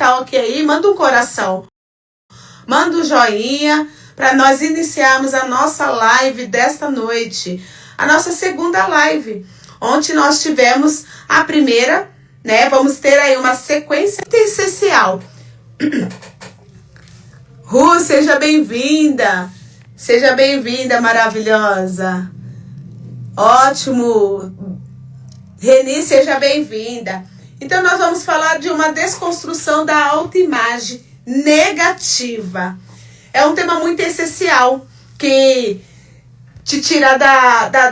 tá ok aí, manda um coração. Manda um joinha para nós iniciarmos a nossa live desta noite. A nossa segunda live. Ontem nós tivemos a primeira, né? Vamos ter aí uma sequência essencial. Seja bem-vinda. Seja bem-vinda, maravilhosa. Ótimo. Reni, seja bem-vinda. Então, nós vamos falar de uma desconstrução da autoimagem negativa. É um tema muito essencial que te tira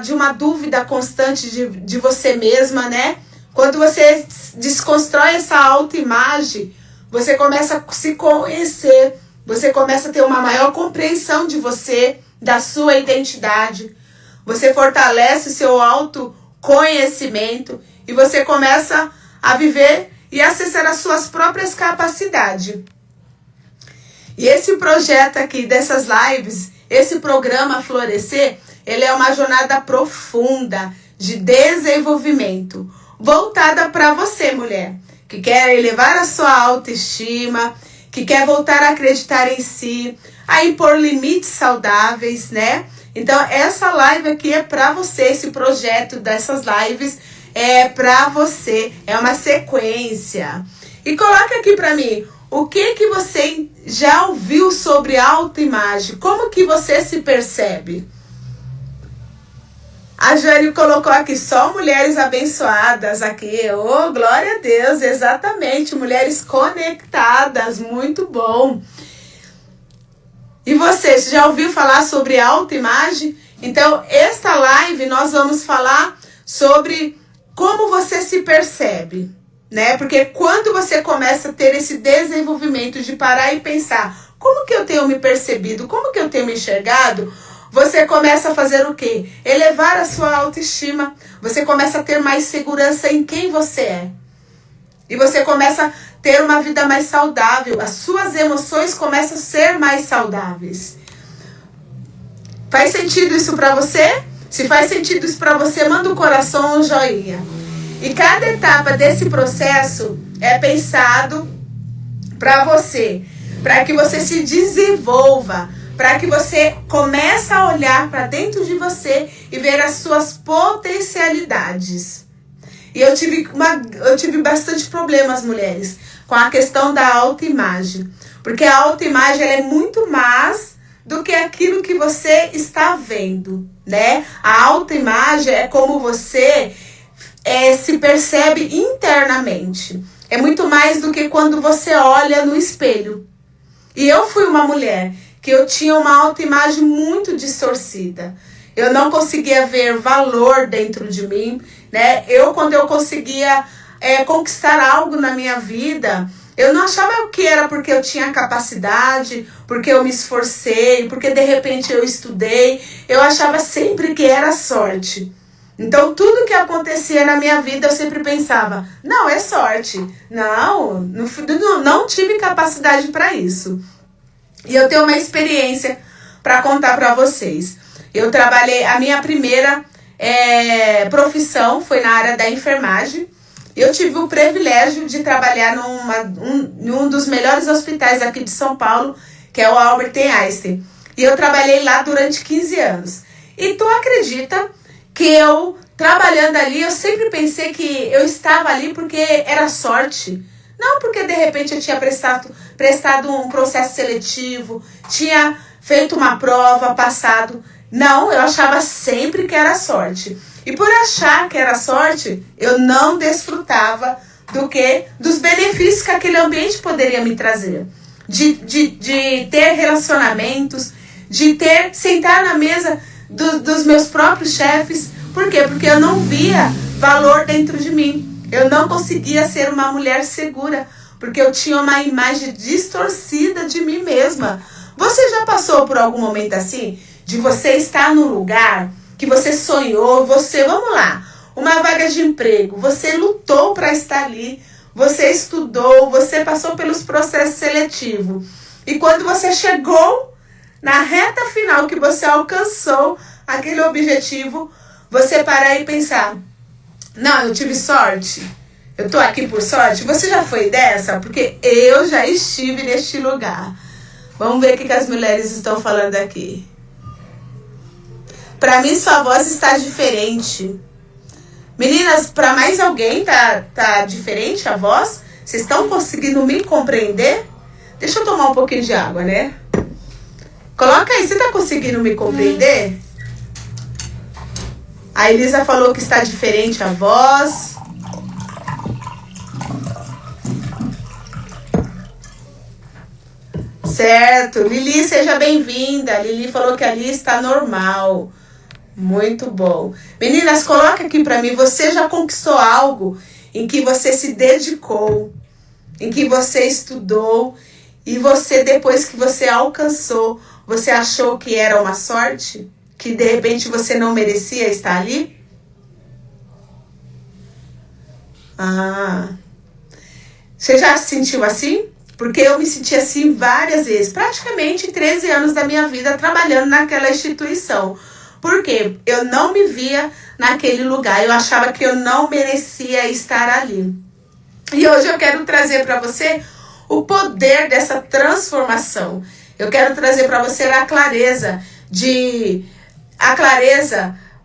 de uma dúvida constante de você mesma, né? Quando você desconstrói essa autoimagem, você começa a se conhecer, você começa a ter uma maior compreensão de você, da sua identidade. Você fortalece o seu autoconhecimento e você começa a viver e acessar as suas próprias capacidades. E esse projeto aqui dessas lives, esse programa Florescer, ele é uma jornada profunda de desenvolvimento, voltada para você, mulher, que quer elevar a sua autoestima, que quer voltar a acreditar em si, a impor limites saudáveis, né? Então, essa live aqui é para você, esse projeto dessas lives é para você, é uma sequência. E coloca aqui para mim, o que você já ouviu sobre autoimagem? Como que você se percebe? A Jane colocou aqui, só mulheres abençoadas aqui. Oh, glória a Deus, exatamente, mulheres conectadas, muito bom. E você já ouviu falar sobre autoimagem? Então, esta live nós vamos falar sobre como você se percebe, né? Porque quando você começa a ter esse desenvolvimento de parar e pensar, como que eu tenho me percebido, como que eu tenho me enxergado, você começa a fazer o quê? Elevar a sua autoestima, você começa a ter mais segurança em quem você é. E você começa a ter uma vida mais saudável, as suas emoções começam a ser mais saudáveis. Faz sentido isso para você? Se faz sentido isso para você, manda um coração ou um joinha. E cada etapa desse processo é pensado para você, para que você se desenvolva, para que você comece a olhar para dentro de você e ver as suas potencialidades. E eu tive bastante problemas, mulheres, com a questão da autoimagem. Porque a autoimagem ela é muito mais do que aquilo que você está vendo, né? A autoimagem é como você se percebe internamente. É muito mais do que quando você olha no espelho. E eu fui uma mulher que eu tinha uma autoimagem muito distorcida. Eu não conseguia ver valor dentro de mim, né? Quando eu conseguia conquistar algo na minha vida, eu não achava que era porque eu tinha capacidade, porque eu me esforcei, porque de repente eu estudei. Eu achava sempre que era sorte. Então, tudo que acontecia na minha vida, eu sempre pensava, não, é sorte. Não tive capacidade para isso. E eu tenho uma experiência para contar para vocês. Eu trabalhei, a minha primeira profissão foi na área da enfermagem. Eu tive o privilégio de trabalhar em um dos melhores hospitais aqui de São Paulo, que é o Albert Einstein. E eu trabalhei lá durante 15 anos. E tu acredita que eu, trabalhando ali, eu sempre pensei que eu estava ali porque era sorte. Não porque de repente eu tinha prestado um processo seletivo, tinha feito uma prova, passado. Não, eu achava sempre que era sorte. E por achar que era sorte, eu não desfrutava dos benefícios que aquele ambiente poderia me trazer. De ter relacionamentos, sentar na mesa dos meus próprios chefes. Por quê? Porque eu não via valor dentro de mim. Eu não conseguia ser uma mulher segura, porque eu tinha uma imagem distorcida de mim mesma. Você já passou por algum momento assim? De você estar num lugar que você sonhou, vamos lá, uma vaga de emprego, você lutou para estar ali, você estudou, você passou pelos processos seletivos. E quando você chegou na reta final, que você alcançou aquele objetivo, você parar e pensar, não, eu tive sorte, Eu tô aqui por sorte? Você já foi dessa? Porque eu já estive neste lugar. Vamos ver o que as mulheres estão falando aqui. Pra mim, sua voz está diferente. Meninas, pra mais alguém tá diferente a voz? Vocês estão conseguindo me compreender? Deixa eu tomar um pouquinho de água, né? Coloca aí, você tá conseguindo me compreender? A Elisa falou que está diferente a voz. Certo. Lili, seja bem-vinda. Lili falou que ali está normal. Muito bom. Meninas, coloca aqui pra mim. Você já conquistou algo em que você se dedicou, em que você estudou e você, depois que você alcançou, você achou que era uma sorte? Que de repente você não merecia estar ali? Você já se sentiu assim? Porque eu me senti assim várias vezes, praticamente 13 anos da minha vida trabalhando naquela instituição. Por quê? Eu não me via naquele lugar, eu achava que eu não merecia estar ali. E hoje eu quero trazer para você o poder dessa transformação. Eu quero trazer para você a clareza,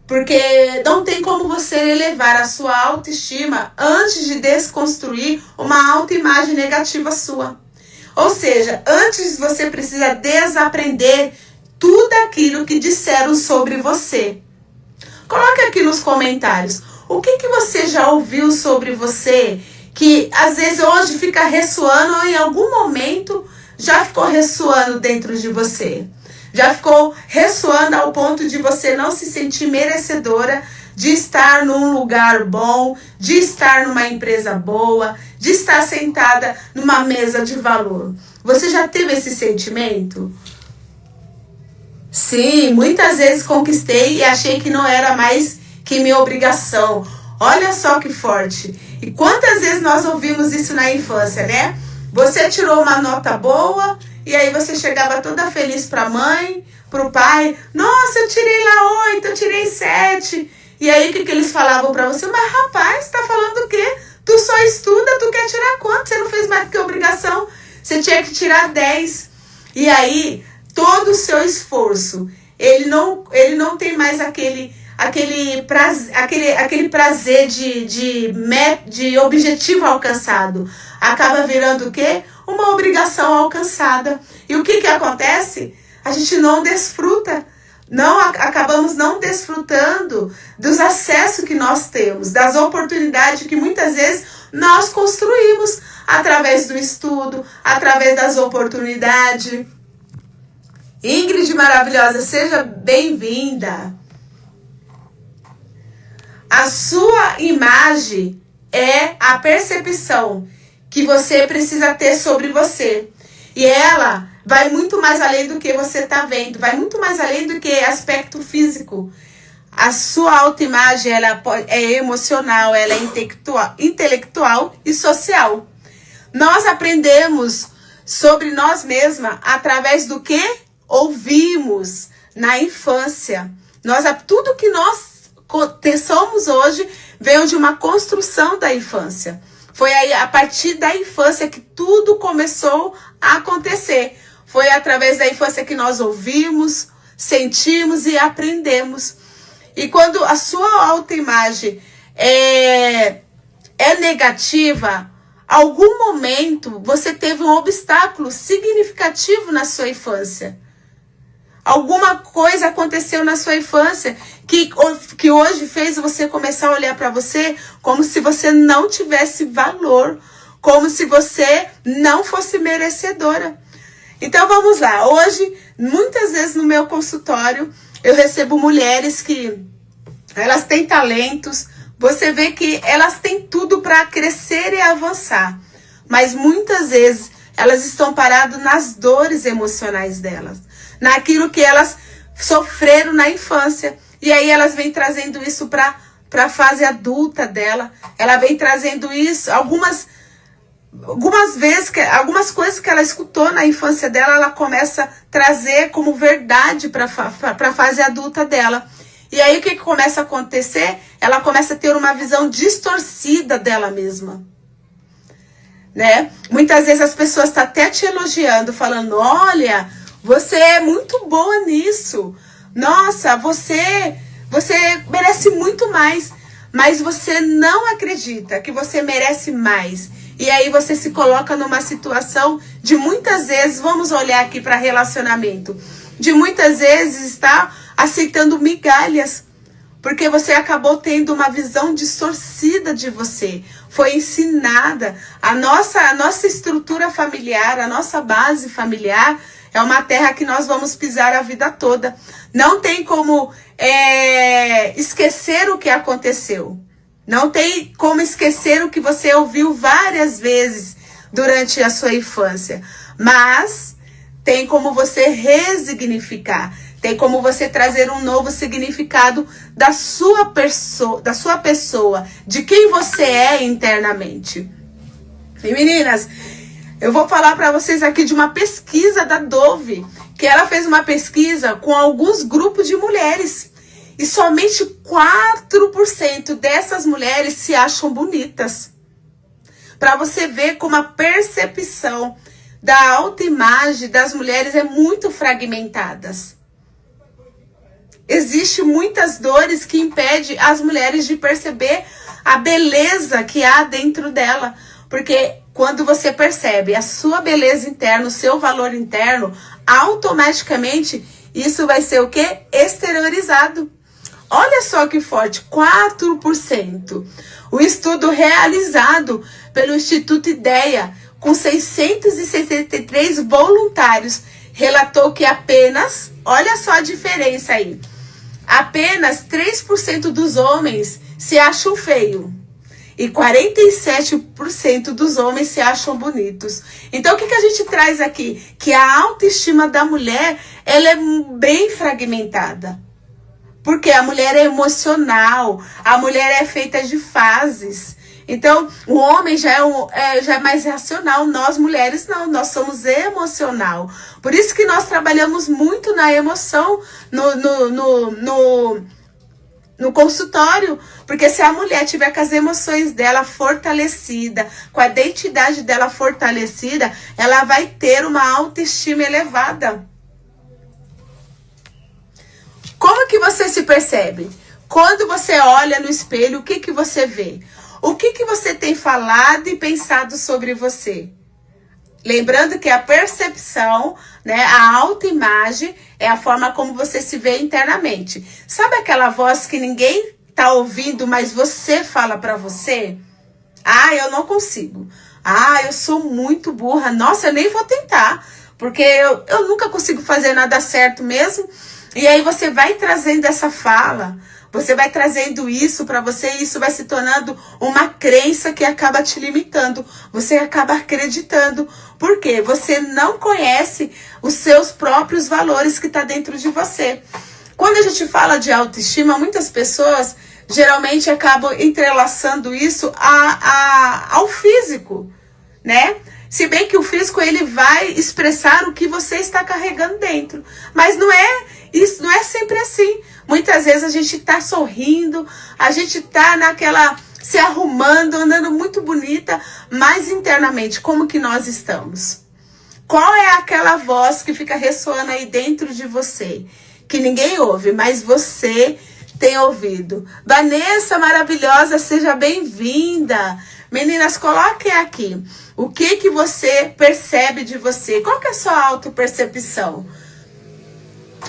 porque não tem como você elevar a sua autoestima antes de desconstruir uma autoimagem negativa sua. Ou seja, antes você precisa desaprender tudo aquilo que disseram sobre você. Coloque aqui nos comentários o que você já ouviu sobre você que às vezes hoje fica ressoando ou em algum momento já ficou ressoando dentro de você. Já ficou ressoando ao ponto de você não se sentir merecedora de estar num lugar bom, de estar numa empresa boa, de estar sentada numa mesa de valor. Você já teve esse sentimento? Sim, muitas vezes conquistei e achei que não era mais que minha obrigação. Olha só que forte. E quantas vezes nós ouvimos isso na infância, né? Você tirou uma nota boa e aí você chegava toda feliz para a mãe, para o pai. Nossa, eu tirei lá 8, eu tirei 7. E aí o que eles falavam para você? Mas rapaz, tá falando o quê? Tu só estuda, tu quer tirar quanto? Você não fez mais do que obrigação. Você tinha que tirar 10. E aí todo o seu esforço, ele não tem mais aquele prazer de objetivo alcançado. Acaba virando o quê? Uma obrigação alcançada. E o que acontece? A gente não desfruta. Acabamos não desfrutando dos acessos que nós temos, das oportunidades que muitas vezes nós construímos através do estudo, através das oportunidades. Ingrid maravilhosa, seja bem-vinda. A sua imagem é a percepção que você precisa ter sobre você. E ela vai muito mais além do que você está vendo, vai muito mais além do que aspecto físico. A sua autoimagem ela é emocional, ela é intelectual e social. Nós aprendemos sobre nós mesmas através do que ouvimos na infância. Tudo que nós somos hoje veio de uma construção da infância. Foi aí, a partir da infância que tudo começou a acontecer. Foi através da infância que nós ouvimos, sentimos e aprendemos. E quando a sua autoimagem é negativa, algum momento você teve um obstáculo significativo na sua infância. Alguma coisa aconteceu na sua infância que hoje fez você começar a olhar para você como se você não tivesse valor, como se você não fosse merecedora. Então vamos lá, hoje, muitas vezes no meu consultório, eu recebo mulheres que elas têm talentos, você vê que elas têm tudo para crescer e avançar, mas muitas vezes elas estão paradas nas dores emocionais delas, naquilo que elas sofreram na infância. E aí elas vêm trazendo isso para a fase adulta dela. Ela vem trazendo isso, algumas vezes, algumas coisas que ela escutou na infância dela, ela começa a trazer como verdade para a fase adulta dela. E aí o que começa a acontecer? Ela começa a ter uma visão distorcida dela mesma. Né? Muitas vezes as pessoas estão até te elogiando, falando, olha, você é muito boa nisso. Nossa, você merece muito mais. Mas você não acredita que você merece mais. E aí você se coloca numa situação de muitas vezes, vamos olhar aqui para relacionamento, de muitas vezes está aceitando migalhas. Porque você acabou tendo uma visão distorcida de você. Foi ensinada. A nossa estrutura familiar, a nossa base familiar é uma terra que nós vamos pisar a vida toda. Não tem como esquecer o que aconteceu. Não tem como esquecer o que você ouviu várias vezes durante a sua infância. Mas tem como você resignificar. Tem como você trazer um novo significado da sua pessoa, de quem você é internamente. E meninas, eu vou falar para vocês aqui de uma pesquisa da Dove, que ela fez uma pesquisa com alguns grupos de mulheres. E somente 4% dessas mulheres se acham bonitas. Para você ver como a percepção da autoimagem das mulheres é muito fragmentadas. Existem muitas dores que impedem as mulheres de perceber a beleza que há dentro dela. Porque quando você percebe a sua beleza interna, o seu valor interno, automaticamente isso vai ser o quê? Exteriorizado. Olha só que forte, 4%. O estudo realizado pelo Instituto IDEA, com 663 voluntários, relatou que apenas, olha só a diferença aí, apenas 3% dos homens se acham feios e 47% dos homens se acham bonitos. Então o que a gente traz aqui? Que a autoestima da mulher, ela é bem fragmentada. Porque a mulher é emocional, a mulher é feita de fases. Então, o homem já é mais racional, nós mulheres não, nós somos emocional. Por isso que nós trabalhamos muito na emoção no consultório. Porque se a mulher tiver com as emoções dela fortalecida, com a identidade dela fortalecida, ela vai ter uma autoestima elevada. Como que você se percebe? Quando você olha no espelho, o que você vê? O que você tem falado e pensado sobre você? Lembrando que a percepção, né, a autoimagem é a forma como você se vê internamente. Sabe aquela voz que ninguém tá ouvindo, mas você fala pra você? Ah, eu não consigo. Ah, eu sou muito burra. Nossa, eu nem vou tentar, porque eu nunca consigo fazer nada certo mesmo. E aí você vai trazendo essa fala, você vai trazendo isso para você e isso vai se tornando uma crença que acaba te limitando. Você acaba acreditando. Por quê? Você não conhece os seus próprios valores que está dentro de você. Quando a gente fala de autoestima, muitas pessoas geralmente acabam entrelaçando isso ao físico, né? Se bem que o físico ele vai expressar o que você está carregando dentro. Mas isso não é sempre assim. Muitas vezes a gente está sorrindo, a gente está se arrumando, andando muito bonita, mas internamente, como que nós estamos? Qual é aquela voz que fica ressoando aí dentro de você? Que ninguém ouve, mas você tem ouvido. Vanessa maravilhosa, seja bem-vinda. Meninas, coloquem aqui. O que você percebe de você? Qual que é a sua autopercepção?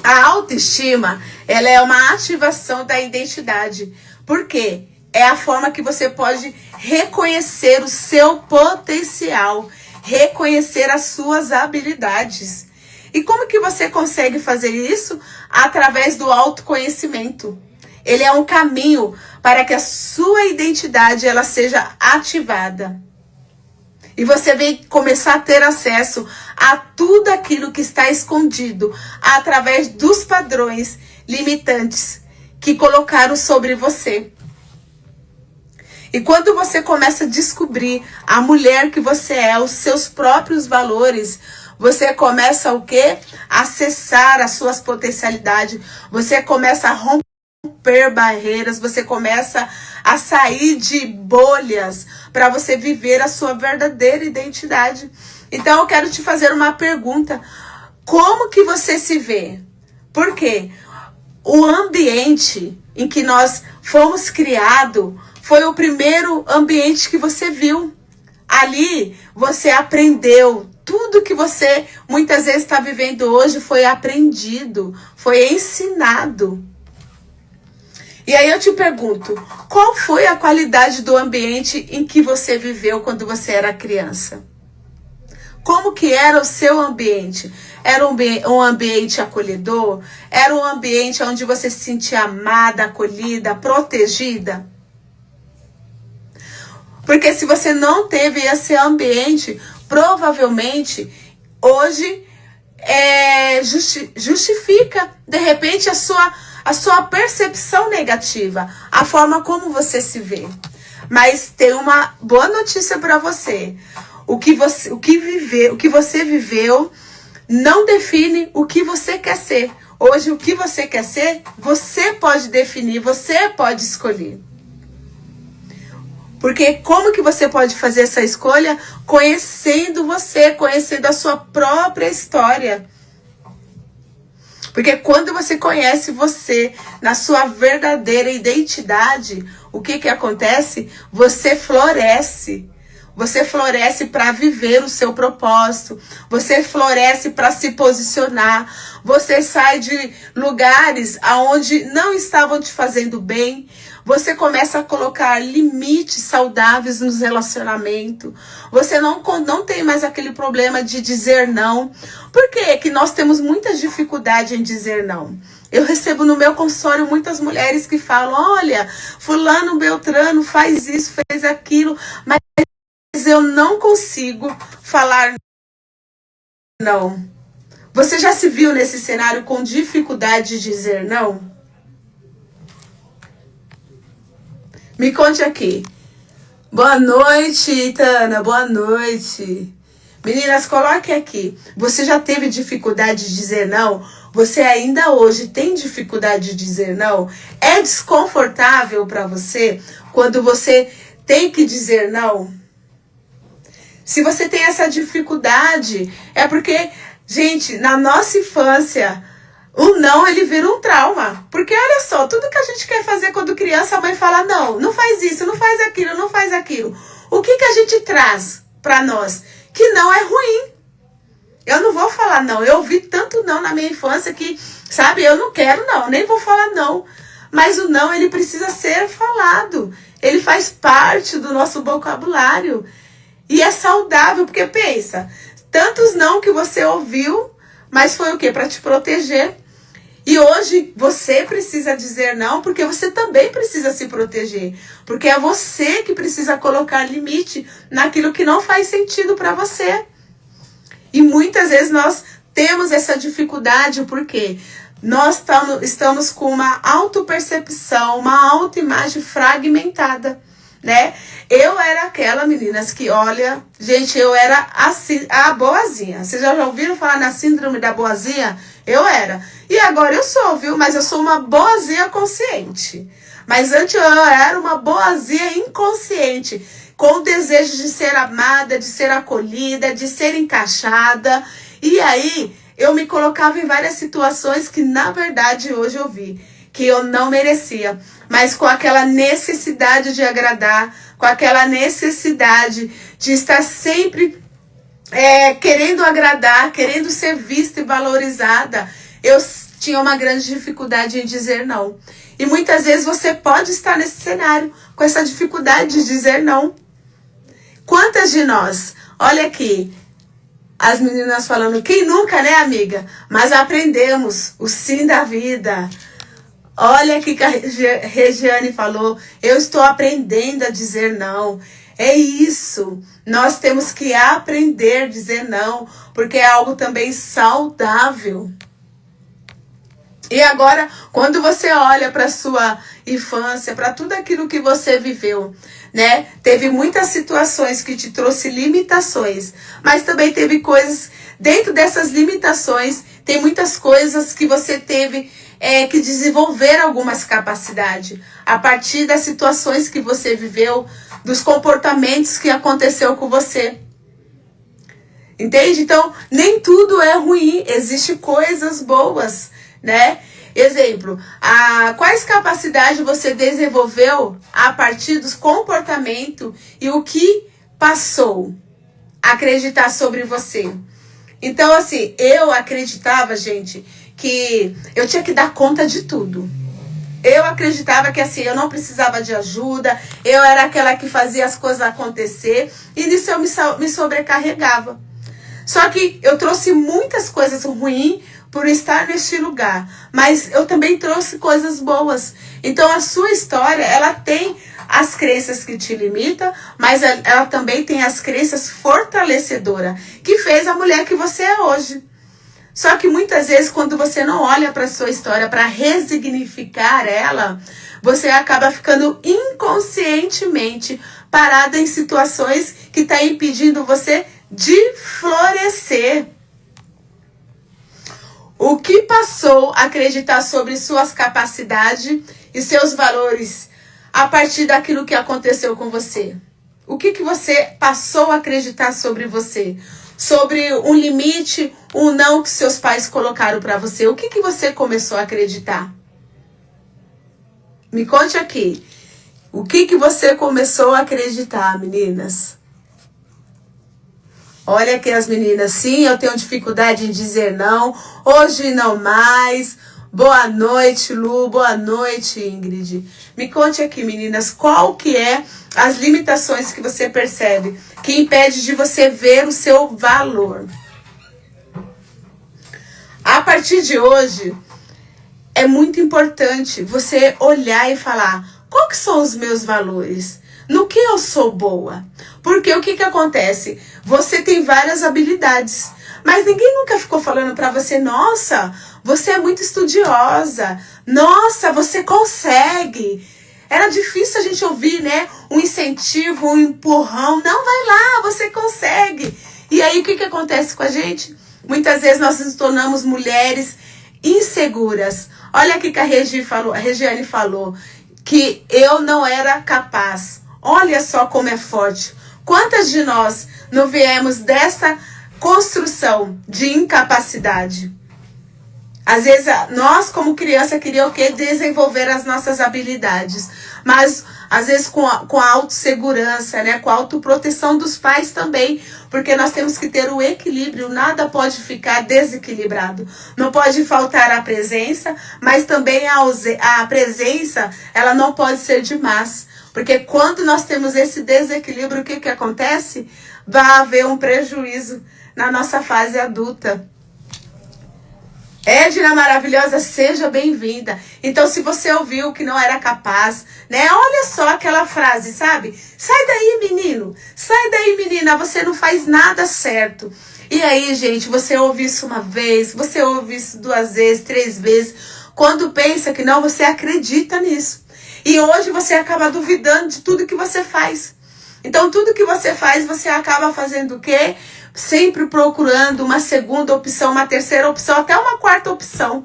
A autoestima, ela é uma ativação da identidade. Por quê? É a forma que você pode reconhecer o seu potencial, reconhecer as suas habilidades. E como que você consegue fazer isso? Através do autoconhecimento. Ele é um caminho para que a sua identidade ela seja ativada. E você vem começar a ter acesso a tudo aquilo que está escondido através dos padrões limitantes que colocaram sobre você. E quando você começa a descobrir a mulher que você é, os seus próprios valores, você começa o quê? A acessar as suas potencialidades. Você começa a romper romper barreiras, você começa a sair de bolhas para você viver a sua verdadeira identidade. Então eu quero te fazer uma pergunta: como que você se vê? Por quê? O ambiente em que nós fomos criados foi o primeiro ambiente que você viu. Ali você aprendeu. Tudo que você muitas vezes está vivendo hoje foi aprendido, foi ensinado. E aí eu te pergunto, qual foi a qualidade do ambiente em que você viveu quando você era criança? Como que era o seu ambiente? Era um ambiente acolhedor? Era um ambiente onde você se sentia amada, acolhida, protegida? Porque se você não teve esse ambiente, provavelmente hoje justifica de repente a sua percepção negativa, a forma como você se vê. Mas tem uma boa notícia para você. O que você viveu não define o que você quer ser. Hoje, o que você quer ser, você pode definir, você pode escolher. Porque como que você pode fazer essa escolha? Conhecendo você, conhecendo a sua própria história. Porque quando você conhece você na sua verdadeira identidade, o que acontece? Você floresce. Você floresce para viver o seu propósito. Você floresce para se posicionar. Você sai de lugares aonde não estavam te fazendo bem. Você começa a colocar limites saudáveis nos relacionamentos. Você não tem mais aquele problema de dizer não. Por que que nós temos muita dificuldade em dizer não? Eu recebo no meu consultório muitas mulheres que falam: olha, fulano, beltrano faz isso, fez aquilo, mas eu não consigo falar não. Você já se viu nesse cenário com dificuldade de dizer não? Me conte aqui. Boa noite, Tana. Boa noite. Meninas, coloque aqui. Você já teve dificuldade de dizer não? Você ainda hoje tem dificuldade de dizer não? É desconfortável para você quando você tem que dizer não? Se você tem essa dificuldade, é porque, gente, na nossa infância, o não, ele vira um trauma. Porque olha só, tudo que a gente quer fazer quando criança, a mãe fala: não, não faz isso, não faz aquilo, não faz aquilo. O que a gente traz para nós? Que não é ruim. Eu não vou falar não. Eu ouvi tanto não na minha infância que, sabe, eu não quero não, nem vou falar não. Mas o não, ele precisa ser falado. Ele faz parte do nosso vocabulário. E é saudável, porque pensa, tantos não que você ouviu, mas foi o quê? Para te proteger. E hoje você precisa dizer não, porque você também precisa se proteger. Porque é você que precisa colocar limite naquilo que não faz sentido para você. E muitas vezes nós temos essa dificuldade, porque nós estamos com uma autopercepção, uma autoimagem fragmentada, né? Eu era aquela, meninas, que olha, gente, eu era assim, a boazinha. Vocês já ouviram falar na síndrome da boazinha? Eu era. E agora eu sou, viu? Mas eu sou uma boazinha consciente. Mas antes eu era uma boazinha inconsciente, com o desejo de ser amada, de ser acolhida, de ser encaixada. E aí eu me colocava em várias situações que, na verdade, hoje eu vi que eu não merecia, mas com aquela necessidade de agradar, com aquela necessidade de estar sempre querendo agradar, querendo ser vista e valorizada, eu tinha uma grande dificuldade em dizer não. E muitas vezes você pode estar nesse cenário, com essa dificuldade de dizer não. Quantas de nós, olha aqui, as meninas falando, quem nunca, né, amiga? Mas aprendemos o sim da vida. Olha aqui que a Regiane falou, eu estou aprendendo a dizer não. É isso, nós temos que aprender a dizer não, porque é algo também saudável. E agora, quando você olha para a sua infância, para tudo aquilo que você viveu, né? Teve muitas situações que te trouxe limitações, mas também teve coisas, dentro dessas limitações, tem muitas coisas que você teve que desenvolver algumas capacidades a partir das situações que você viveu, dos comportamentos que aconteceu com você. Entende? Então, nem tudo é ruim, existem coisas boas, né? Exemplo, quais capacidades você desenvolveu a partir dos comportamentos e o que passou a acreditar sobre você. Então, assim, eu acreditava, gente, que eu tinha que dar conta de tudo. Eu acreditava que, assim, eu não precisava de ajuda, eu era aquela que fazia as coisas acontecer, e nisso eu me sobrecarregava. Só que eu trouxe muitas coisas ruins por estar neste lugar, mas eu também trouxe coisas boas. Então a sua história, ela tem as crenças que te limitam, mas ela também tem as crenças fortalecedoras, que fez a mulher que você é hoje. Só que muitas vezes, quando você não olha para a sua história, para resignificar ela, você acaba ficando inconscientemente parada em situações que estão impedindo você de florescer. O que passou a acreditar sobre suas capacidades e seus valores a partir daquilo que aconteceu com você? O que você passou a acreditar sobre você? Sobre um limite, um não que seus pais colocaram para você? O que você começou a acreditar? Me conte aqui. O que você começou a acreditar, meninas? Olha aqui as meninas, sim, eu tenho dificuldade em dizer não, hoje não mais. Boa noite, Lu, boa noite, Ingrid. Me conte aqui, meninas, qual que é as limitações que você percebe que impede de você ver o seu valor? A partir de hoje, é muito importante você olhar e falar, qual que são os meus valores? No que eu sou boa? Porque o que acontece? Você tem várias habilidades, mas ninguém nunca ficou falando para você, nossa, você é muito estudiosa, nossa, você consegue. Era difícil a gente ouvir, né? Um incentivo, um empurrão, não, vai lá, você consegue. E aí o que acontece com a gente? Muitas vezes nós nos tornamos mulheres inseguras. Olha aqui que a Regiane falou, que eu não era capaz. Olha só como é forte. Quantas de nós não viemos dessa construção de incapacidade? Às vezes, nós como criança queríamos o quê? Desenvolver as nossas habilidades. Mas, às vezes, com a autossegurança, né? Com a autoproteção dos pais também. Porque nós temos que ter o equilíbrio. Nada pode ficar desequilibrado. Não pode faltar a presença, mas também a presença, ela não pode ser demais. Porque quando nós temos esse desequilíbrio, o que acontece? Vai haver um prejuízo na nossa fase adulta. Edna maravilhosa, seja bem-vinda. Então, se você ouviu que não era capaz, né? Olha só aquela frase, sabe? Sai daí, menino. Sai daí, menina. Você não faz nada certo. E aí, gente, você ouve isso uma vez, você ouve isso 2 vezes, 3 vezes. Quando pensa que não, você acredita nisso. E hoje você acaba duvidando de tudo que você faz. Então, tudo que você faz, você acaba fazendo o quê? Sempre procurando uma segunda opção, uma terceira opção, até uma quarta opção.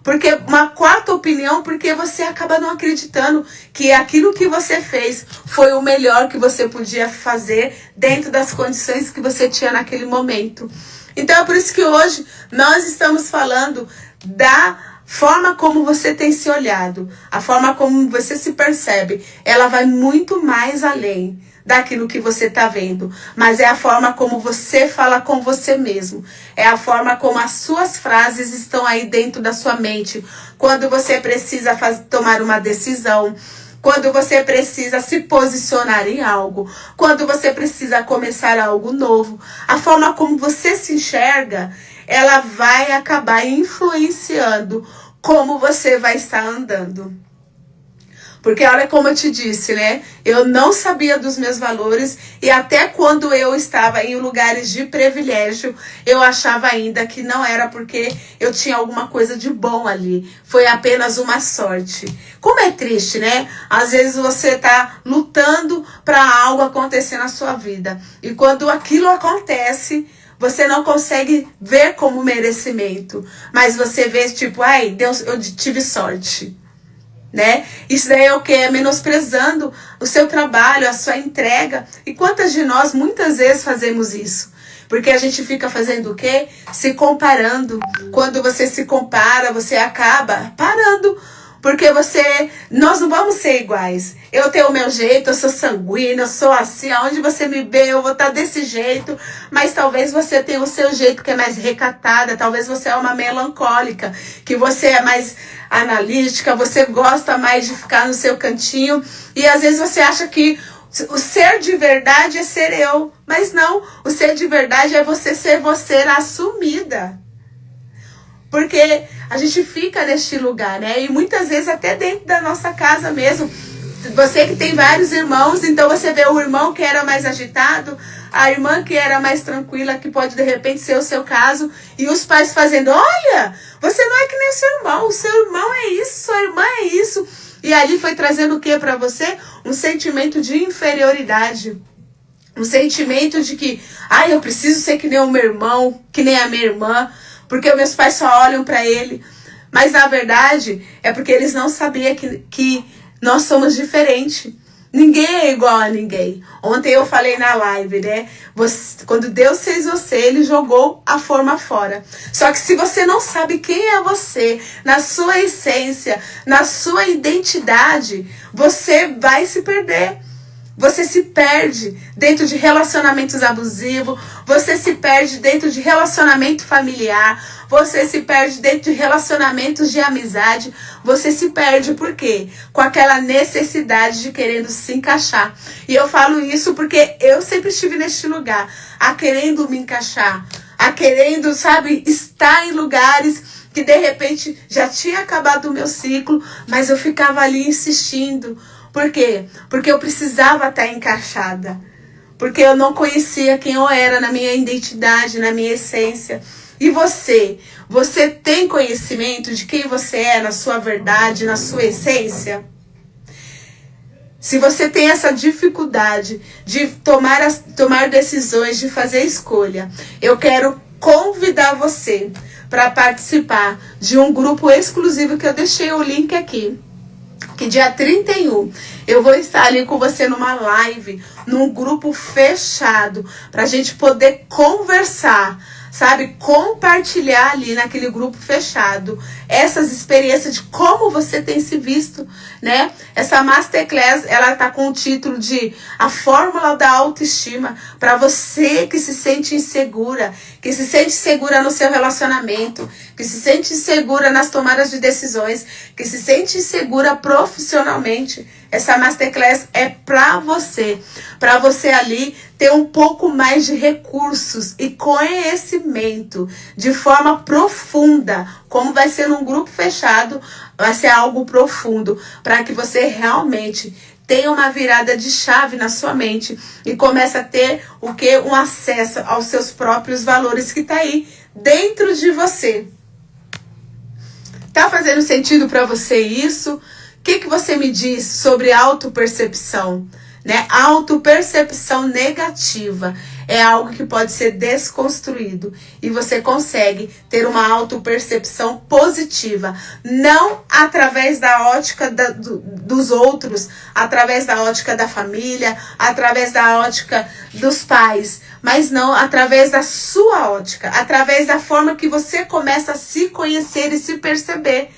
Porque uma quarta opinião, porque você acaba não acreditando que aquilo que você fez foi o melhor que você podia fazer dentro das condições que você tinha naquele momento. Então, é por isso que hoje nós estamos falando da forma como você tem se olhado, a forma como você se percebe, ela vai muito mais além daquilo que você está vendo, mas é a forma como você fala com você mesmo, é a forma como as suas frases estão aí dentro da sua mente, quando você precisa tomar uma decisão, quando você precisa se posicionar em algo, quando você precisa começar algo novo, a forma como você se enxerga, ela vai acabar influenciando como você vai estar andando. Porque olha como eu te disse, né? Eu não sabia dos meus valores e até quando eu estava em lugares de privilégio, eu achava ainda que não era porque eu tinha alguma coisa de bom ali. Foi apenas uma sorte. Como é triste, né? Às vezes você está lutando para algo acontecer na sua vida. E quando aquilo acontece, você não consegue ver como merecimento, mas você vê tipo, ai, Deus, eu tive sorte, né? Isso daí é o que? É menosprezando o seu trabalho, a sua entrega. E quantas de nós muitas vezes fazemos isso? Porque a gente fica fazendo o quê? Se comparando. Quando você se compara, você acaba parando. Porque nós não vamos ser iguais. Eu tenho o meu jeito, eu sou sanguínea, eu sou assim, aonde você me vê, eu vou estar desse jeito. Mas talvez você tenha o seu jeito que é mais recatada, talvez você é uma melancólica, que você é mais analítica, você gosta mais de ficar no seu cantinho. E às vezes você acha que o ser de verdade é ser eu. Mas não, o ser de verdade é você ser você assumida. Porque a gente fica neste lugar, né? E muitas vezes até dentro da nossa casa mesmo. Você que tem vários irmãos, então você vê o irmão que era mais agitado, a irmã que era mais tranquila, que pode de repente ser o seu caso, e os pais fazendo, olha, você não é que nem o seu irmão é isso, sua irmã é isso. E ali foi trazendo o que para você? Um sentimento de inferioridade. Um sentimento de que, eu preciso ser que nem o meu irmão, que nem a minha irmã, porque meus pais só olham para ele. Mas na verdade é porque eles não sabiam que nós somos diferentes. Ninguém é igual a ninguém. Ontem eu falei na live, né? Quando Deus fez você, Ele jogou a forma fora. Só que se você não sabe quem é você, na sua essência, na sua identidade, você vai se perder. Você se perde dentro de relacionamentos abusivos, você se perde dentro de relacionamento familiar, você se perde dentro de relacionamentos de amizade, você se perde por quê? Com aquela necessidade de querendo se encaixar. E eu falo isso porque eu sempre estive neste lugar, a querendo me encaixar, a querendo, sabe, estar em lugares que de repente já tinha acabado o meu ciclo, mas eu ficava ali insistindo. Por quê? Porque eu precisava estar encaixada. Porque eu não conhecia quem eu era na minha identidade, na minha essência. E você tem conhecimento de quem você é na sua verdade, na sua essência? Se você tem essa dificuldade de tomar decisões, de fazer escolha, eu quero convidar você para participar de um grupo exclusivo que eu deixei o link aqui. Que dia 31 eu vou estar ali com você numa live, num grupo fechado, pra gente poder conversar, sabe? Compartilhar ali naquele grupo fechado essas experiências de como você tem se visto, né? Essa Masterclass, ela tá com o título de A Fórmula da Autoestima, para você que se sente insegura, que se sente segura no seu relacionamento, que se sente insegura nas tomadas de decisões, que se sente insegura profissionalmente. Essa Masterclass é para você ali ter um pouco mais de recursos e conhecimento de forma profunda. Como vai ser num grupo fechado, vai ser algo profundo, para que você realmente tenha uma virada de chave na sua mente e comece a ter o que? Um acesso aos seus próprios valores que tá aí dentro de você. Tá fazendo sentido para você isso? O que você me diz sobre autopercepção? Né? Autopercepção negativa é algo que pode ser desconstruído e você consegue ter uma autopercepção positiva, não através da ótica dos outros, através da ótica da família, através da ótica dos pais, mas não através da sua ótica, através da forma que você começa a se conhecer e se perceber.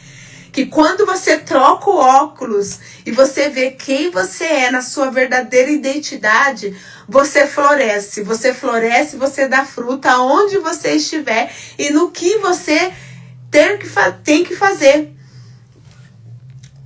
Que quando você troca o óculos e você vê quem você é na sua verdadeira identidade, você floresce, você dá fruta aonde você estiver e no que você tem que fazer.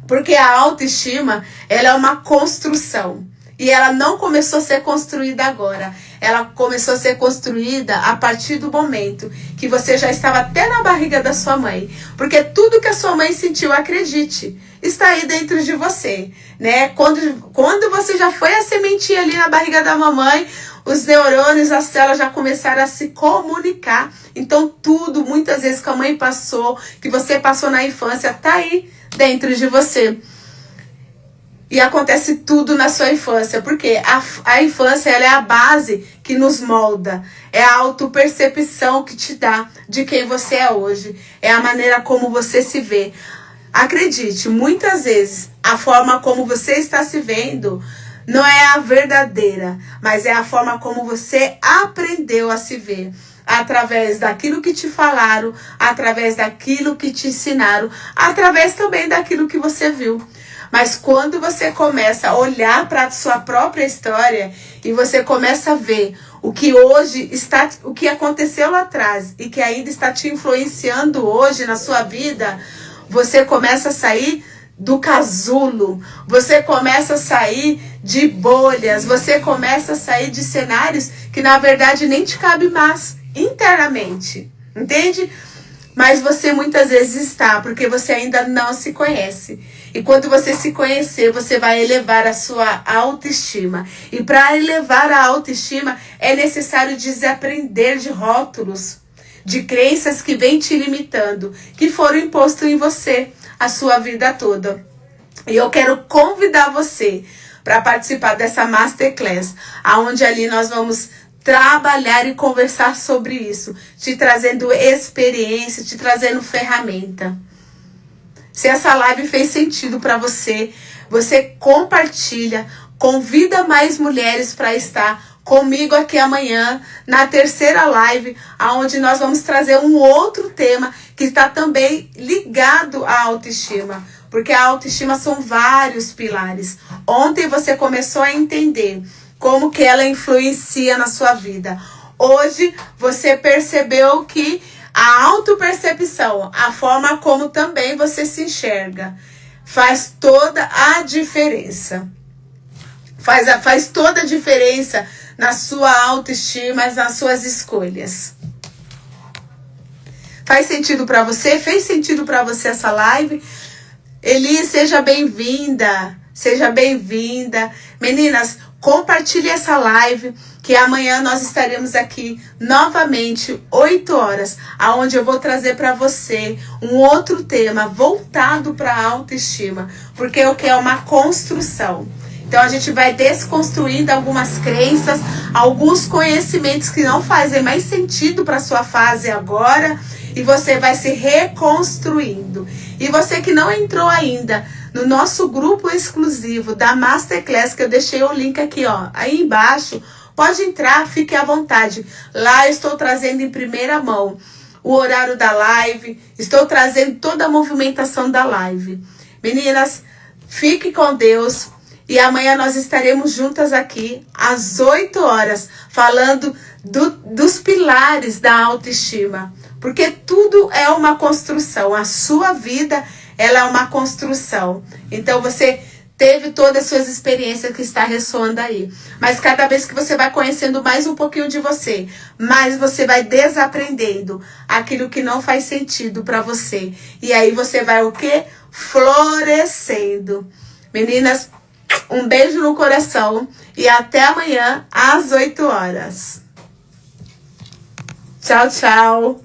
Porque a autoestima, ela é uma construção. E ela não começou a ser construída agora. Ela começou a ser construída a partir do momento que você já estava até na barriga da sua mãe. Porque tudo que a sua mãe sentiu, acredite, está aí dentro de você, né? Quando você já foi a sementinha ali na barriga da mamãe, os neurônios, as células já começaram a se comunicar. Então tudo, muitas vezes que a mãe passou, que você passou na infância, está aí dentro de você. E acontece tudo na sua infância, porque a infância ela é a base que nos molda, é a autopercepção que te dá de quem você é hoje, é a maneira como você se vê. Acredite, muitas vezes a forma como você está se vendo não é a verdadeira, mas é a forma como você aprendeu a se ver. Através daquilo que te falaram, através daquilo que te ensinaram, através também daquilo que você viu. Mas quando você começa a olhar para a sua própria história e você começa a ver o que hoje está, o que aconteceu lá atrás e que ainda está te influenciando hoje na sua vida, você começa a sair do casulo, você começa a sair de bolhas, você começa a sair de cenários que na verdade nem te cabe mais internamente, entende? Mas você muitas vezes está, porque você ainda não se conhece. E quando você se conhecer, você vai elevar a sua autoestima. E para elevar a autoestima, é necessário desaprender de rótulos, de crenças que vêm te limitando, que foram impostos em você a sua vida toda. E eu quero convidar você para participar dessa Masterclass, onde ali nós vamos trabalhar e conversar sobre isso, te trazendo experiência, te trazendo ferramenta. Se essa live fez sentido para você, você compartilha, convida mais mulheres para estar comigo aqui amanhã, na terceira live, onde nós vamos trazer um outro tema que está também ligado à autoestima. Porque a autoestima são vários pilares. Ontem você começou a entender como que ela influencia na sua vida. Hoje você percebeu que a autopercepção, a forma como também você se enxerga, faz toda a diferença. Faz toda a diferença na sua autoestima, nas suas escolhas. Faz sentido para você? Fez sentido para você essa live? Eli, seja bem-vinda. Seja bem-vinda. Meninas, compartilhe essa live, que amanhã nós estaremos aqui novamente, 8 horas, aonde eu vou trazer para você um outro tema voltado para a autoestima, porque o que é uma construção. Então a gente vai desconstruindo algumas crenças, alguns conhecimentos que não fazem mais sentido para sua fase agora, e você vai se reconstruindo. E você que não entrou ainda no nosso grupo exclusivo da Masterclass, que eu deixei o link aqui, ó, aí embaixo, pode entrar, fique à vontade. Lá eu estou trazendo em primeira mão o horário da live, estou trazendo toda a movimentação da live. Meninas, fique com Deus. E amanhã nós estaremos juntas aqui às 8 horas, falando dos pilares da autoestima. Porque tudo é uma construção. A sua vida, ela é uma construção. Então você teve todas as suas experiências que está ressoando aí. Mas cada vez que você vai conhecendo mais um pouquinho de você, mais você vai desaprendendo aquilo que não faz sentido para você. E aí você vai o quê? Florescendo. Meninas, um beijo no coração e até amanhã às 8 horas. Tchau, tchau.